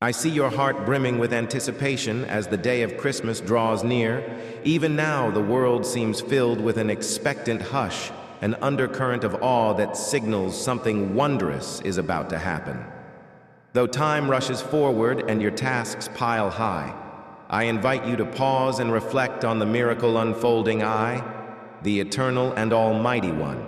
I see your heart brimming with anticipation as the day of Christmas draws near. Even now, the world seems filled with an expectant hush, an undercurrent of awe that signals something wondrous is about to happen. Though time rushes forward and your tasks pile high, I invite you to pause and reflect on the miracle unfolding. I, the Eternal and Almighty One,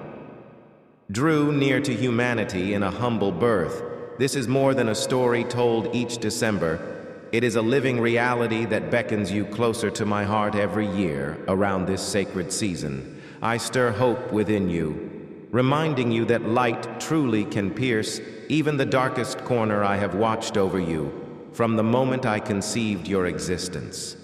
drew near to humanity in a humble birth. This is more than a story told each December. It is a living reality that beckons you closer to my heart every year around this sacred season. I stir hope within you, reminding you that light truly can pierce even the darkest corner. I have watched over you from the moment I conceived your existence.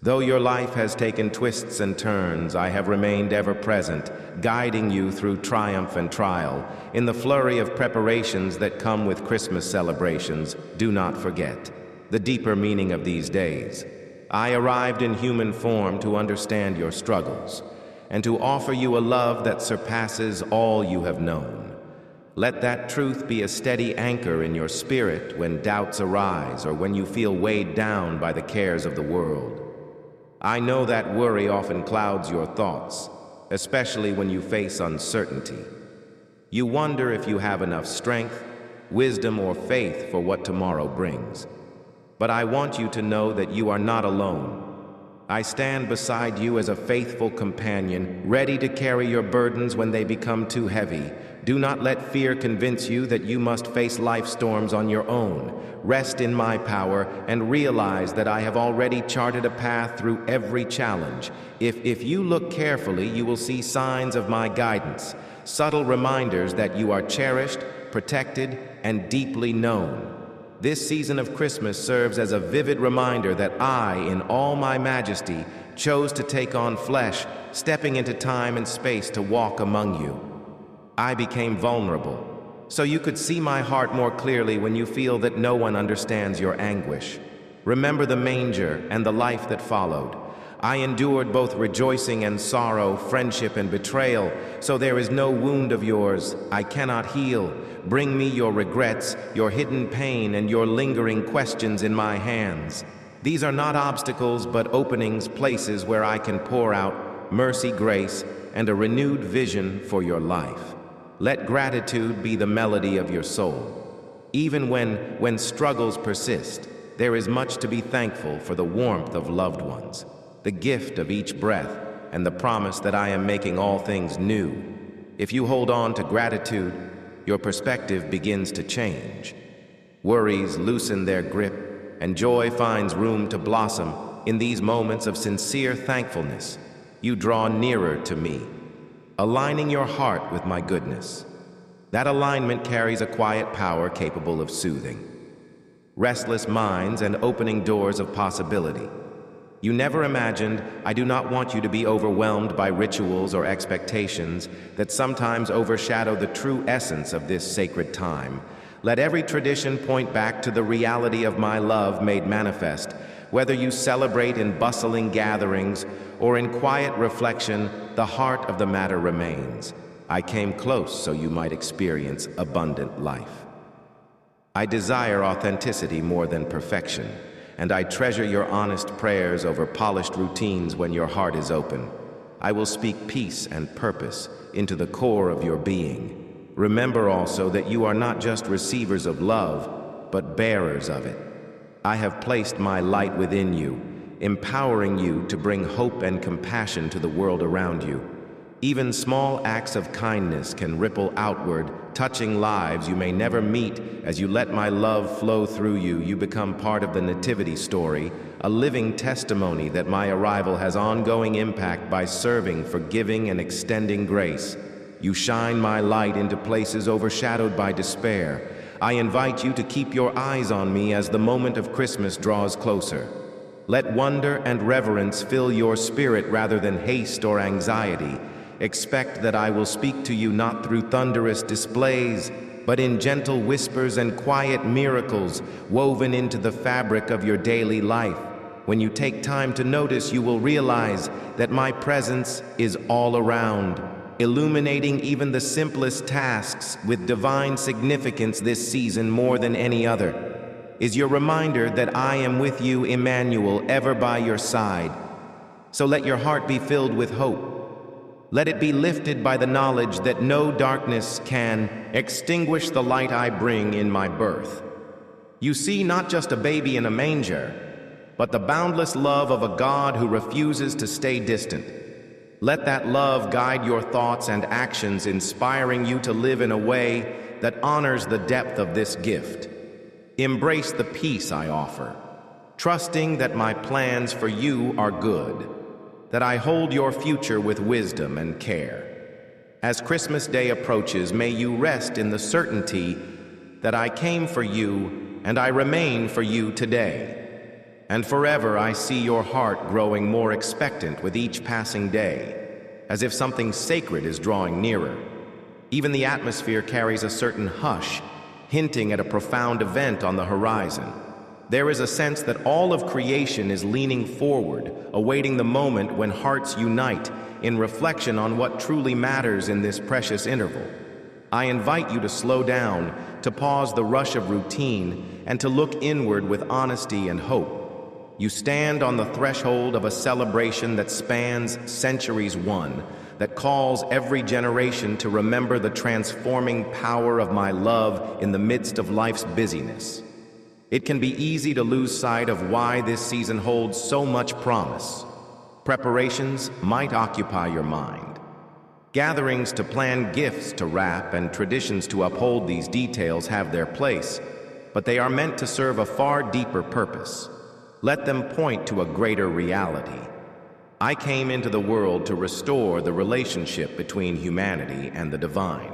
Though your life has taken twists and turns, I have remained ever present, guiding you through triumph and trial. In the flurry of preparations that come with Christmas celebrations, do not forget the deeper meaning of these days. I arrived in human form to understand your struggles and to offer you a love that surpasses all you have known. Let that truth be a steady anchor in your spirit when doubts arise or when you feel weighed down by the cares of the world. I know that worry often clouds your thoughts, especially when you face uncertainty. You wonder if you have enough strength, wisdom, or faith for what tomorrow brings. But I want you to know that you are not alone. I stand beside you as a faithful companion, ready to carry your burdens when they become too heavy. Do not let fear convince you that you must face life storms on your own. Rest in my power and realize that I have already charted a path through every challenge. If you look carefully, you will see signs of my guidance, subtle reminders that you are cherished, protected, and deeply known. This season of Christmas serves as a vivid reminder that I, in all my majesty, chose to take on flesh, stepping into time and space to walk among you. I became vulnerable, so you could see my heart more clearly when you feel that no one understands your anguish. Remember the manger and the life that followed. I endured both rejoicing and sorrow, friendship and betrayal, so there is no wound of yours I cannot heal. Bring me your regrets, your hidden pain, and your lingering questions in my hands. These are not obstacles, but openings, places where I can pour out mercy, grace, and a renewed vision for your life. Let gratitude be the melody of your soul. Even when struggles persist, there is much to be thankful for: the warmth of loved ones, the gift of each breath, and the promise that I am making all things new. If you hold on to gratitude, your perspective begins to change. Worries loosen their grip, and joy finds room to blossom. In these moments of sincere thankfulness, you draw nearer to me, aligning your heart with my goodness. That alignment carries a quiet power capable of soothing restless minds and opening doors of possibility. You never imagined. I do not want you to be overwhelmed by rituals or expectations that sometimes overshadow the true essence of this sacred time. Let every tradition point back to the reality of my love made manifest. Whether you celebrate in bustling gatherings or in quiet reflection, the heart of the matter remains. I came close so you might experience abundant life. I desire authenticity more than perfection, and I treasure your honest prayers over polished routines. When your heart is open, I will speak peace and purpose into the core of your being. Remember also that you are not just receivers of love, but bearers of it. I have placed my light within you, empowering you to bring hope and compassion to the world around you. Even small acts of kindness can ripple outward, touching lives you may never meet. As you let my love flow through you, you become part of the nativity story, a living testimony that my arrival has ongoing impact by serving, forgiving, and extending grace. You shine my light into places overshadowed by despair. I invite you to keep your eyes on me as the moment of Christmas draws closer. Let wonder and reverence fill your spirit rather than haste or anxiety. Expect that I will speak to you not through thunderous displays, but in gentle whispers and quiet miracles woven into the fabric of your daily life. When you take time to notice, you will realize that my presence is all around, illuminating even the simplest tasks with divine significance this season more than any other. is your reminder that I am with you, Emmanuel, ever by your side. So let your heart be filled with hope. Let it be lifted by the knowledge that no darkness can extinguish the light I bring in my birth. You see not just a baby in a manger, but the boundless love of a God who refuses to stay distant. Let that love guide your thoughts and actions, inspiring you to live in a way that honors the depth of this gift. Embrace the peace I offer, trusting that my plans for you are good, that I hold your future with wisdom and care. As Christmas Day approaches, may you rest in the certainty that I came for you and I remain for you today. And forever I see your heart growing more expectant with each passing day, as if something sacred is drawing nearer. Even the atmosphere carries a certain hush, hinting at a profound event on the horizon. There is a sense that all of creation is leaning forward, awaiting the moment when hearts unite in reflection on what truly matters in this precious interval. I invite you to slow down, to pause the rush of routine, and to look inward with honesty and hope. You stand on the threshold of a celebration that spans centuries one, that calls every generation to remember the transforming power of my love in the midst of life's busyness. It can be easy to lose sight of why this season holds so much promise. Preparations might occupy your mind. Gatherings to plan gifts to wrap and traditions to uphold these details have their place, but they are meant to serve a far deeper purpose. Let them point to a greater reality. I came into the world to restore the relationship between humanity and the divine.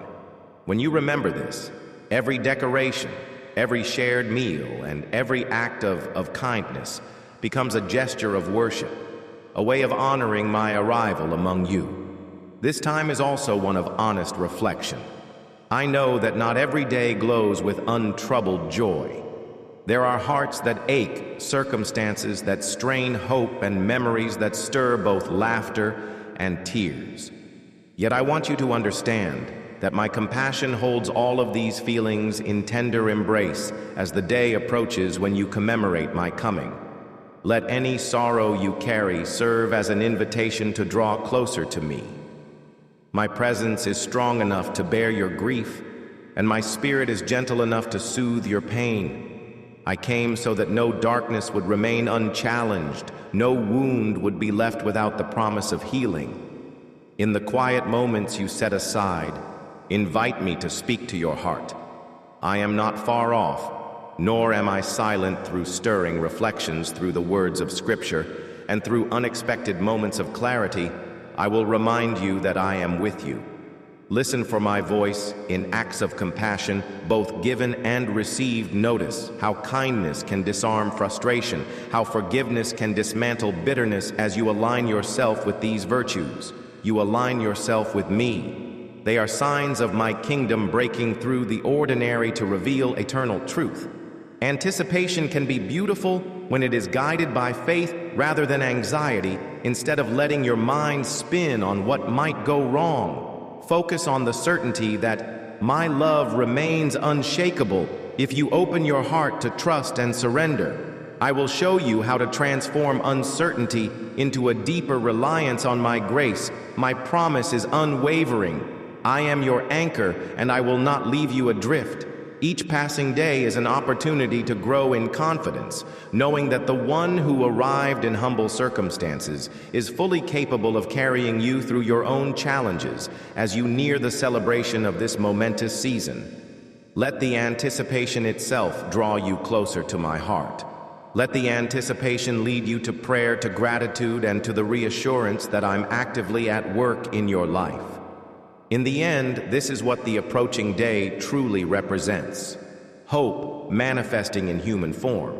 When you remember this, every decoration, every shared meal, and every act of kindness becomes a gesture of worship, a way of honoring my arrival among you. This time is also one of honest reflection. I know that not every day glows with untroubled joy. There are hearts that ache, circumstances that strain hope, and memories that stir both laughter and tears. Yet I want you to understand that my compassion holds all of these feelings in tender embrace as the day approaches when you commemorate my coming. Let any sorrow you carry serve as an invitation to draw closer to me. My presence is strong enough to bear your grief, and my spirit is gentle enough to soothe your pain. I came so that no darkness would remain unchallenged, no wound would be left without the promise of healing. In the quiet moments you set aside, invite me to speak to your heart. I am not far off, nor am I silent through stirring reflections through the words of Scripture, and through unexpected moments of clarity, I will remind you that I am with you. Listen for my voice in acts of compassion, both given and received. Notice how kindness can disarm frustration, how forgiveness can dismantle bitterness as you align yourself with these virtues. You align yourself with me. They are signs of my kingdom breaking through the ordinary to reveal eternal truth. Anticipation can be beautiful when it is guided by faith rather than anxiety, instead of letting your mind spin on what might go wrong. Focus on the certainty that my love remains unshakable. If you open your heart to trust and surrender, I will show you how to transform uncertainty into a deeper reliance on my grace. My promise is unwavering. I am your anchor, and I will not leave you adrift. Each passing day is an opportunity to grow in confidence, knowing that the one who arrived in humble circumstances is fully capable of carrying you through your own challenges as you near the celebration of this momentous season. Let the anticipation itself draw you closer to my heart. Let the anticipation lead you to prayer, to gratitude, and to the reassurance that I'm actively at work in your life. In the end, this is what the approaching day truly represents. Hope manifesting in human form.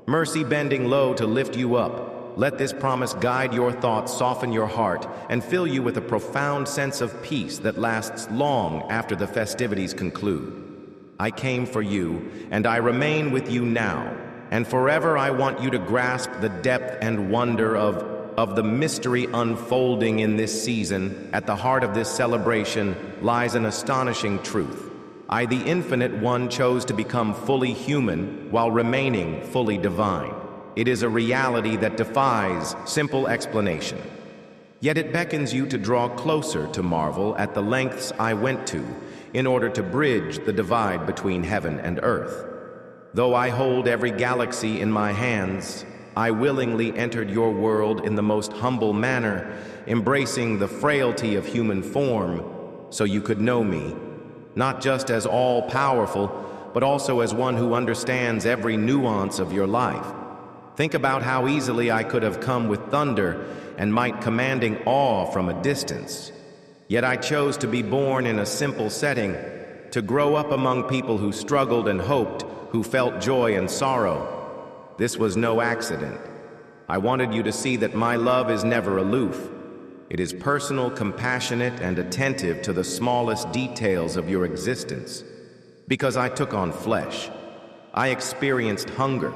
Mercy bending low to lift you up. Let this promise guide your thoughts, soften your heart, and fill you with a profound sense of peace that lasts long after the festivities conclude. I came for you, and I remain with you now, and forever I want you to grasp the depth and wonder of the mystery unfolding in this season. At the heart of this celebration lies an astonishing truth. I, the Infinite One, chose to become fully human while remaining fully divine. It is a reality that defies simple explanation. Yet it beckons you to draw closer to marvel at the lengths I went to in order to bridge the divide between heaven and earth. Though I hold every galaxy in my hands, I willingly entered your world in the most humble manner, embracing the frailty of human form, so you could know me, not just as all-powerful, but also as one who understands every nuance of your life. Think about how easily I could have come with thunder and might commanding awe from a distance. Yet I chose to be born in a simple setting, to grow up among people who struggled and hoped, who felt joy and sorrow. This was no accident. I wanted you to see that my love is never aloof. It is personal, compassionate, and attentive to the smallest details of your existence. Because I took on flesh. I experienced hunger,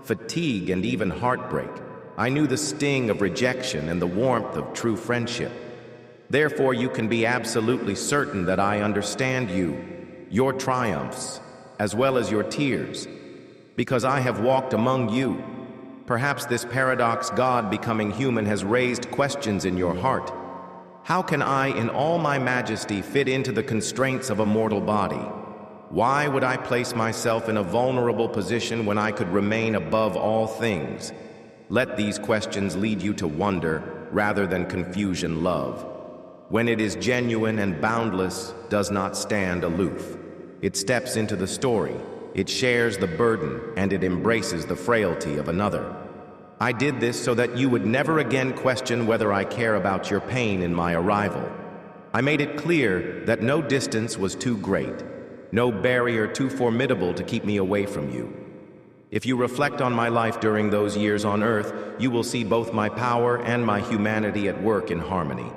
fatigue, and even heartbreak. I knew the sting of rejection and the warmth of true friendship. Therefore, you can be absolutely certain that I understand you, your triumphs, as well as your tears, because I have walked among you. Perhaps this paradox, God becoming human, has raised questions in your heart. How can I, in all my majesty, fit into the constraints of a mortal body? Why would I place myself in a vulnerable position when I could remain above all things? Let these questions lead you to wonder rather than confusion. Love, when it is genuine and boundless, does not stand aloof. It steps into the story, it shares the burden, and it embraces the frailty of another. I did this so that you would never again question whether I care about your pain in my arrival. I made it clear that no distance was too great, no barrier too formidable to keep me away from you. If you reflect on my life during those years on earth, you will see both my power and my humanity at work in harmony.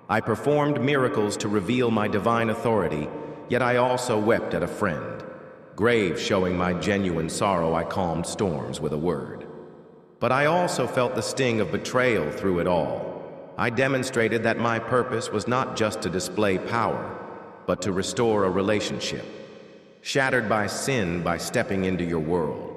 I performed miracles to reveal my divine authority, yet I also wept at a friend. Grave showing my genuine sorrow, I calmed storms with a word. But I also felt the sting of betrayal through it all. I demonstrated that my purpose was not just to display power, but to restore a relationship, shattered by sin by stepping into your world.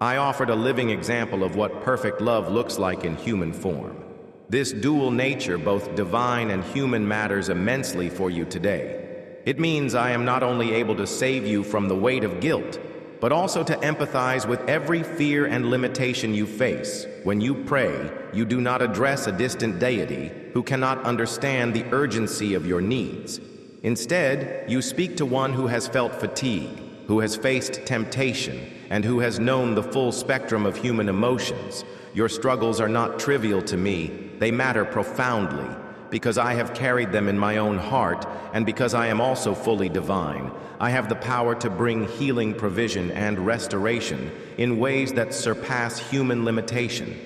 I offered a living example of what perfect love looks like in human form. This dual nature, both divine and human, matters immensely for you today. It means I am not only able to save you from the weight of guilt, but also to empathize with every fear and limitation you face. When you pray, you do not address a distant deity who cannot understand the urgency of your needs. Instead, you speak to one who has felt fatigue, who has faced temptation, and who has known the full spectrum of human emotions. Your struggles are not trivial to me, they matter profoundly, because I have carried them in my own heart, and because I am also fully divine. I have the power to bring healing, provision, and restoration in ways that surpass human limitation.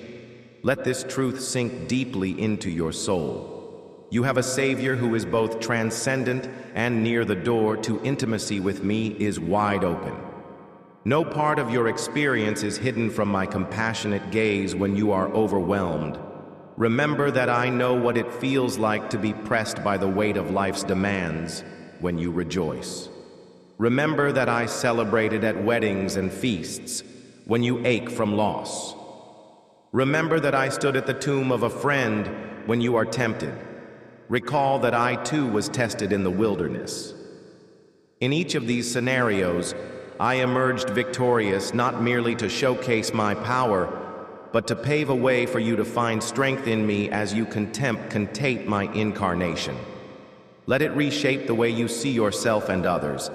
Let this truth sink deeply into your soul. You have a Savior who is both transcendent and near. The door to intimacy with me is wide open. No part of your experience is hidden from my compassionate gaze when you are overwhelmed. Remember that I know what it feels like to be pressed by the weight of life's demands when you rejoice. Remember that I celebrated at weddings and feasts when you ache from loss. Remember that I stood at the tomb of a friend when you are tempted. Recall that I too was tested in the wilderness. In each of these scenarios, I emerged victorious, not merely to showcase my power, but to pave a way for you to find strength in me as you contemplate my incarnation. Let it reshape the way you see yourself and others.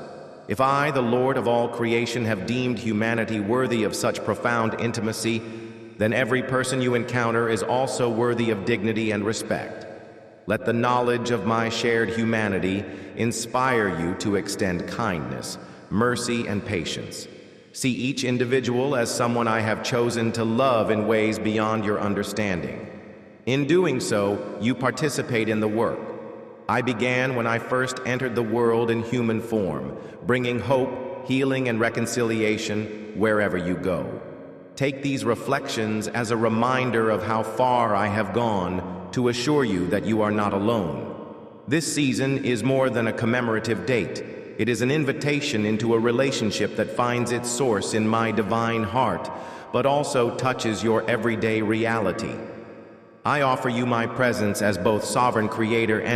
If I, the Lord of all creation, have deemed humanity worthy of such profound intimacy, then every person you encounter is also worthy of dignity and respect. Let the knowledge of my shared humanity inspire you to extend kindness, mercy, and patience. See each individual as someone I have chosen to love in ways beyond your understanding. In doing so, you participate in the work. I began when I first entered the world in human form, bringing hope, healing, and reconciliation wherever you go. Take these reflections as a reminder of how far I have gone to assure you that you are not alone. This season is more than a commemorative date. It is an invitation into a relationship that finds its source in my divine heart, but also touches your everyday reality. I offer you my presence as both sovereign creator and